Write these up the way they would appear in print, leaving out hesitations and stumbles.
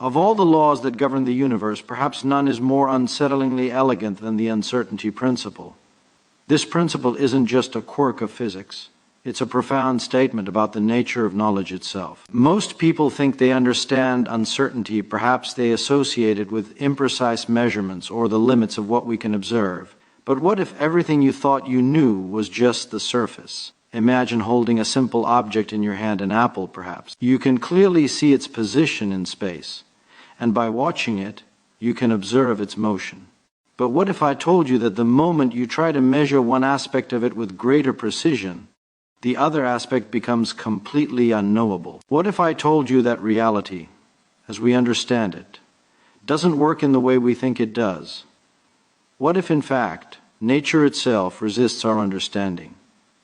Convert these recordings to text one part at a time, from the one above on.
Of all the laws that govern the universe, perhaps none is more unsettlingly elegant than the uncertainty principle. This principle isn't just a quirk of physics. It's a profound statement about the nature of knowledge itself. Most people think they understand uncertainty. Perhaps they associate it with imprecise measurements or the limits of what we can observe. But what if everything you thought you knew was just the surface? Imagine holding a simple object in your hand, an apple perhaps. You can clearly see its position in space, and by watching it, you can observe its motion. But what if I told you that the moment you try to measure one aspect of it with greater precision, the other aspect becomes completely unknowable? What if I told you that reality, as we understand it, doesn't work in the way we think it does? What if, in fact, nature itself resists our understanding?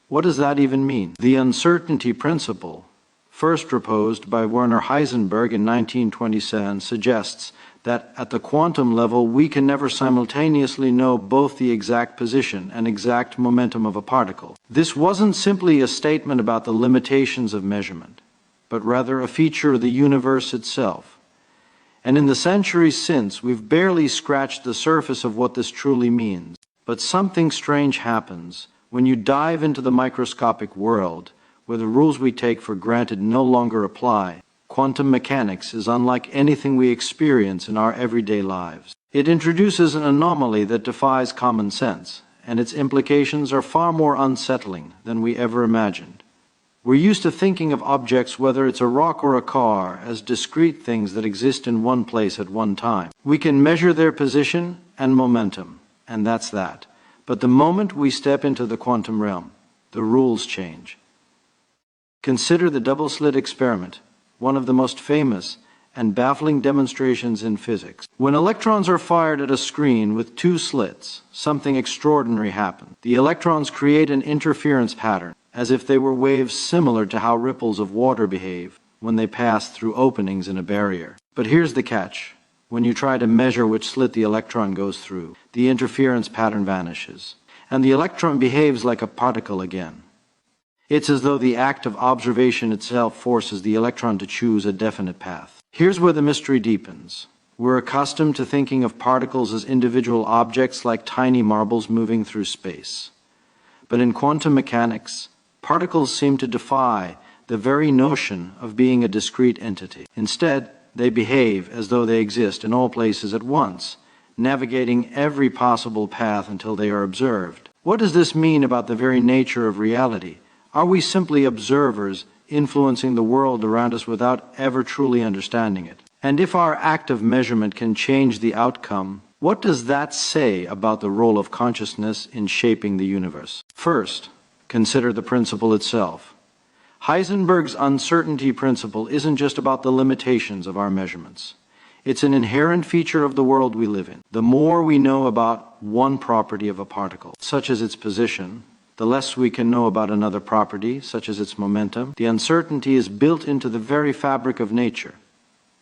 What does that even mean? The uncertainty principle, first proposed by Werner Heisenberg in 1927, suggests that at the quantum level we can never simultaneously know both the exact position and exact momentum of a particle. This wasn't simply a statement about the limitations of measurement, but rather a feature of the universe itself. And in the centuries since, we've barely scratched the surface of what this truly means. But something strange happens when you dive into the microscopic world, where the rules we take for granted no longer apply. Quantum mechanics is unlike anything we experience in our everyday lives. It introduces an anomaly that defies common sense, and its implications are far more unsettling than we ever imagined. We're used to thinking of objects, whether it's a rock or a car, as discrete things that exist in one place at one time. We can measure their position and momentum, and that's that. But the moment we step into the quantum realm, the rules change. Consider the double-slit experiment, one of the most famous and baffling demonstrations in physics. When electrons are fired at a screen with two slits, something extraordinary happens. The electrons create an interference pattern, as if they were waves similar to how ripples of water behave when they pass through openings in a barrier. But here's the catch. When you try to measure which slit the electron goes through, the interference pattern vanishes, and the electron behaves like a particle again. It's as though the act of observation itself forces the electron to choose a definite path. Here's where the mystery deepens. We're accustomed to thinking of particles as individual objects like tiny marbles moving through space. But in quantum mechanics, particles seem to defy the very notion of being a discrete entity. Instead, they behave as though they exist in all places at once, navigating every possible path until they are observed. What does this mean about the very nature of reality? Are we simply observers influencing the world around us without ever truly understanding it? And if our act of measurement can change the outcome, what does that say about the role of consciousness in shaping the universe? First, consider the principle itself. Heisenberg's uncertainty principle isn't just about the limitations of our measurements. It's an inherent feature of the world we live in. The more we know about one property of a particle, such as its position, the less we can know about another property, such as its momentum. The uncertainty is built into the very fabric of nature.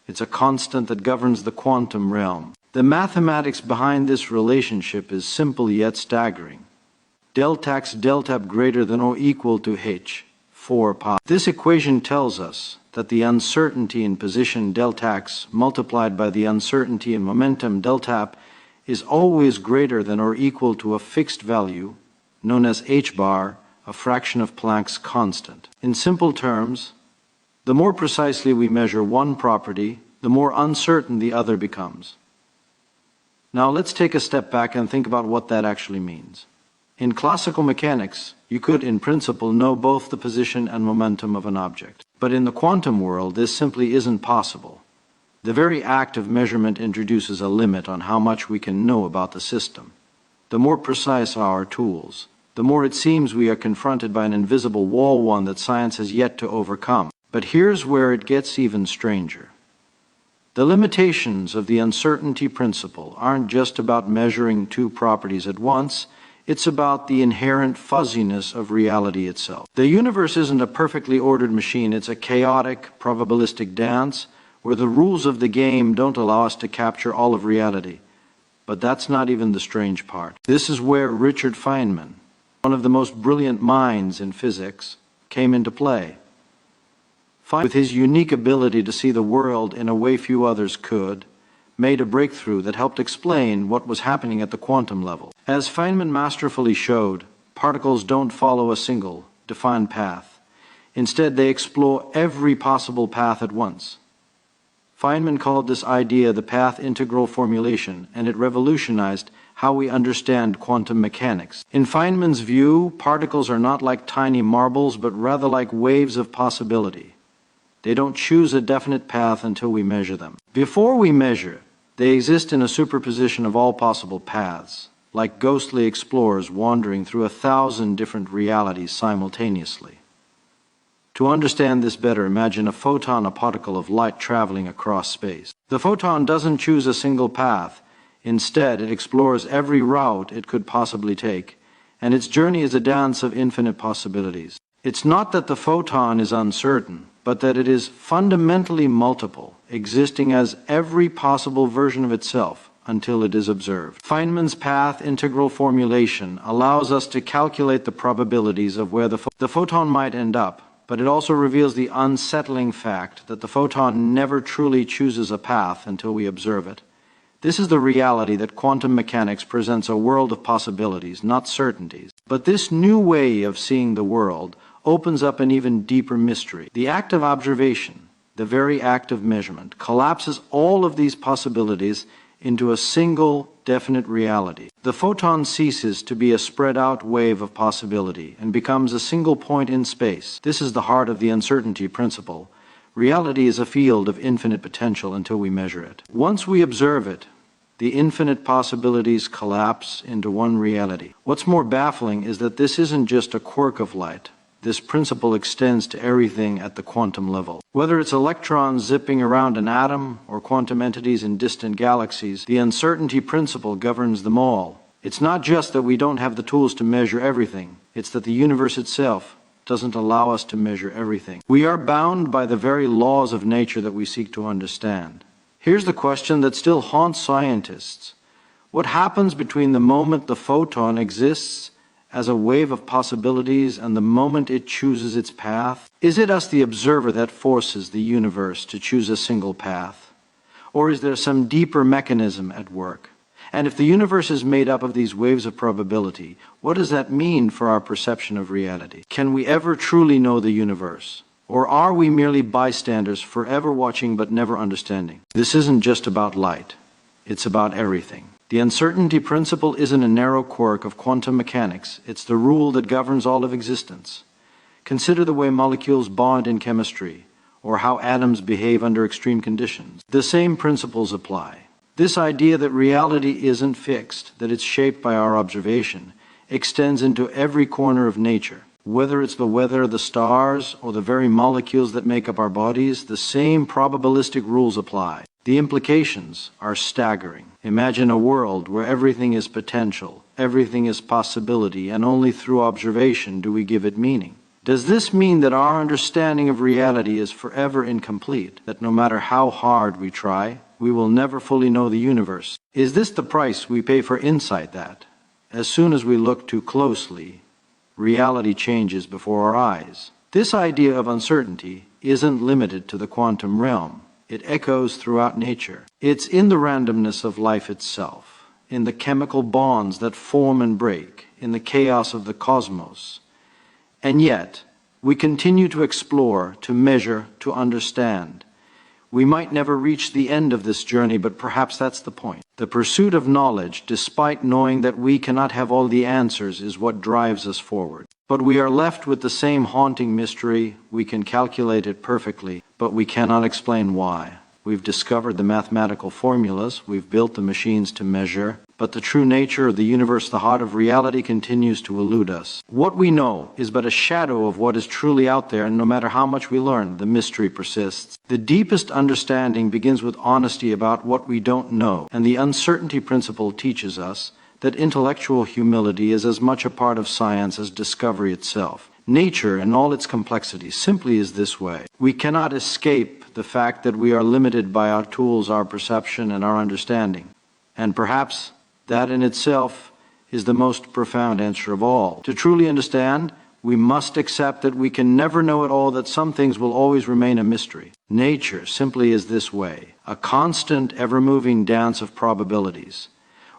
It's a constant that governs the quantum realm. The mathematics behind this relationship is simple yet staggering. Del tax del tap greater than or equal to h, 4 pi. This equation tells us that the uncertainty in position del tax multiplied by the uncertainty in momentum del tap is always greater than or equal to a fixed value known as h bar, a fraction of Planck's constant. In simple terms, the more precisely we measure one property, the more uncertain the other becomes. Now let's take a step back and think about what that actually means. In classical mechanics, you could in principle know both the position and momentum of an object. But in the quantum world, this simply isn't possible. The very act of measurement introduces a limit on how much we can know about the system. The more precise are our tools, the more it seems we are confronted by an invisible wall, one that science has yet to overcome. But here's where it gets even stranger. The limitations of the uncertainty principle aren't just about measuring two properties at once, it's about the inherent fuzziness of reality itself. The universe isn't a perfectly ordered machine, it's a chaotic, probabilistic dance where the rules of the game don't allow us to capture all of reality. But that's not even the strange part. This is where Richard Feynman, one of the most brilliant minds in physics, came into play. with his unique ability to see the world in a way few others could, made a breakthrough that helped explain what was happening at the quantum level. As Feynman masterfully showed, particles don't follow a single, defined path. Instead, they explore every possible path at once. Feynman called this idea the path integral formulation, and it revolutionized how we understand quantum mechanics. In Feynman's view, particles are not like tiny marbles, but rather like waves of possibility. They don't choose a definite path until we measure them. Before we measure, they exist in a superposition of all possible paths, like ghostly explorers wandering through 1,000 different realities simultaneously. To understand this better, imagine a photon, a particle of light traveling across space. The photon doesn't choose a single path. Instead, it explores every route it could possibly take, and its journey is a dance of infinite possibilities. It's not that the photon is uncertain, but that it is fundamentally multiple, existing as every possible version of itself until it is observed. Feynman's path integral formulation allows us to calculate the probabilities of where the photon might end up, but it also reveals the unsettling fact that the photon never truly chooses a path until we observe it. This is the reality that quantum mechanics presents a world of possibilities, not certainties. But this new way of seeing the world opens up an even deeper mystery. The act of observation, the very act of measurement, collapses all of these possibilities into a single, definite reality. The photon ceases to be a spread-out wave of possibility and becomes a single point in space. This is the heart of the uncertainty principle. Reality is a field of infinite potential until we measure it. Once we observe it, the infinite possibilities collapse into one reality. What's more baffling is that this isn't just a quirk of light. This principle extends to everything at the quantum level. Whether it's electrons zipping around an atom or quantum entities in distant galaxies, the uncertainty principle governs them all. It's not just that we don't have the tools to measure everything, it's that the universe itself doesn't allow us to measure everything. We are bound by the very laws of nature that we seek to understand. Here's the question that still haunts scientists. What happens between the moment the photon exists as a wave of possibilities and the moment it chooses its path? Is it us, the observer, that forces the universe to choose a single path? Or is there some deeper mechanism at work? And if the universe is made up of these waves of probability, what does that mean for our perception of reality? Can we ever truly know the universe? Or are we merely bystanders, forever watching but never understanding? This isn't just about light. It's about everything. The uncertainty principle isn't a narrow quirk of quantum mechanics. It's the rule that governs all of existence. Consider the way molecules bond in chemistry, or how atoms behave under extreme conditions. The same principles apply. This idea that reality isn't fixed, that it's shaped by our observation, extends into every corner of nature. Whether it's the weather, the stars, or the very molecules that make up our bodies, the same probabilistic rules apply. The implications are staggering. Imagine a world where everything is potential, everything is possibility, and only through observation do we give it meaning. Does this mean that our understanding of reality is forever incomplete, that no matter how hard we try, we will never fully know the universe? Is this the price we pay for insight that, as soon as we look too closely, reality changes before our eyes? This idea of uncertainty isn't limited to the quantum realm. It echoes throughout nature. It's in the randomness of life itself, in the chemical bonds that form and break, in the chaos of the cosmos. And yet, we continue to explore, to measure, to understand. We might never reach the end of this journey, but perhaps that's the point. The pursuit of knowledge, despite knowing that we cannot have all the answers, is what drives us forward. But we are left with the same haunting mystery. We can calculate it perfectly, but we cannot explain why. We've discovered the mathematical formulas, we've built the machines to measure, but the true nature of the universe, the heart of reality, continues to elude us. What we know is but a shadow of what is truly out there, and no matter how much we learn, the mystery persists. The deepest understanding begins with honesty about what we don't know, and the uncertainty principle teaches us that intellectual humility is as much a part of science as discovery itself. Nature, in all its complexity, simply is this way. We cannot escape the fact that we are limited by our tools, our perception, and our understanding. And perhaps that in itself is the most profound answer of all. To truly understand, We must accept that we can never know it all, that some things will always remain a mystery. Nature simply is this way, a constant, ever-moving dance of probabilities,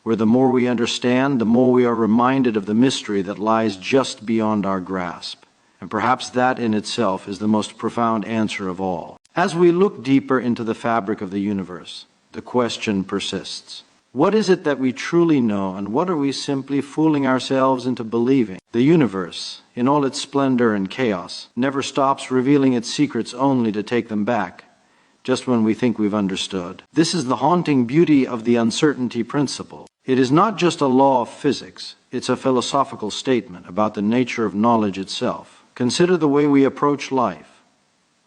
where the more we understand, the more we are reminded of the mystery that lies just beyond our grasp. And perhaps that in itself is the most profound answer of all. As we look deeper into the fabric of the universe, the question persists. What is it that we truly know, and what are we simply fooling ourselves into believing? The universe, in all its splendor and chaos, never stops revealing its secrets only to take them back, just when we think we've understood. This is the haunting beauty of the uncertainty principle. It is not just a law of physics, it's a philosophical statement about the nature of knowledge itself. Consider the way we approach life.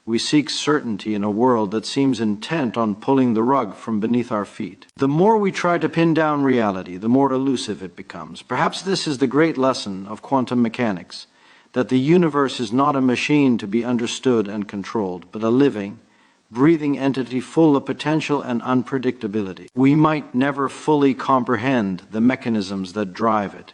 We seek certainty in a world that seems intent on pulling the rug from beneath our feet. The more we try to pin down reality, the more elusive it becomes. Perhaps this is the great lesson of quantum mechanics, that the universe is not a machine to be understood and controlled, but a living, breathing entity full of potential and unpredictability. We might never fully comprehend the mechanisms that drive it,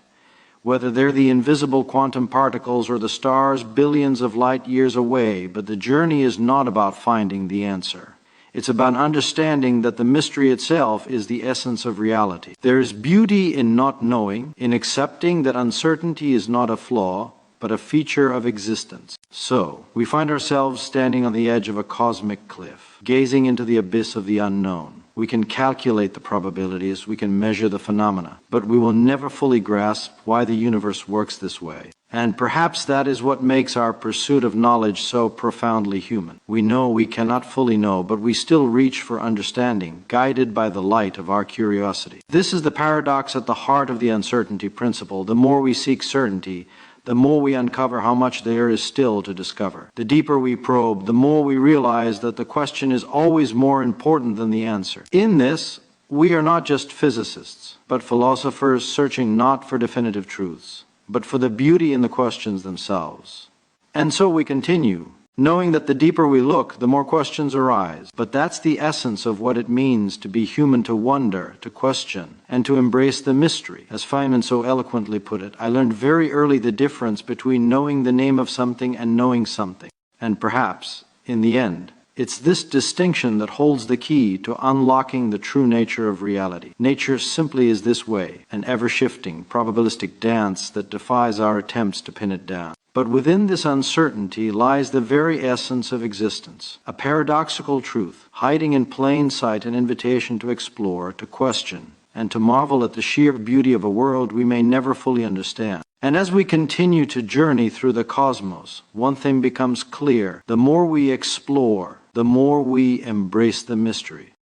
whether they're the invisible quantum particles or the stars billions of light years away, but the journey is not about finding the answer. It's about understanding that the mystery itself is the essence of reality. There is beauty in not knowing, in accepting that uncertainty is not a flaw, but a feature of existence. So, we find ourselves standing on the edge of a cosmic cliff, gazing into the abyss of the unknown. We can calculate the probabilities, we can measure the phenomena, but we will never fully grasp why the universe works this way. And perhaps that is what makes our pursuit of knowledge so profoundly human. We know we cannot fully know, but we still reach for understanding, guided by the light of our curiosity. This is the paradox at the heart of the uncertainty principle. The more we seek certainty, the more we uncover how much there is still to discover. The deeper we probe, the more we realize that the question is always more important than the answer. In this, we are not just physicists, but philosophers searching not for definitive truths, but for the beauty in the questions themselves. And so we continue, knowing that the deeper we look, the more questions arise. But that's the essence of what it means to be human, to wonder, to question, and to embrace the mystery. As Feynman so eloquently put it, I learned very early the difference between knowing the name of something and knowing something. And perhaps, in the end, it's this distinction that holds the key to unlocking the true nature of reality. Nature simply is this way, an ever-shifting, probabilistic dance that defies our attempts to pin it down. But within this uncertainty lies the very essence of existence, a paradoxical truth, hiding in plain sight, an invitation to explore, to question, and to marvel at the sheer beauty of a world we may never fully understand. And as we continue to journey through the cosmos, one thing becomes clear: the more we explore, the more we embrace the mystery.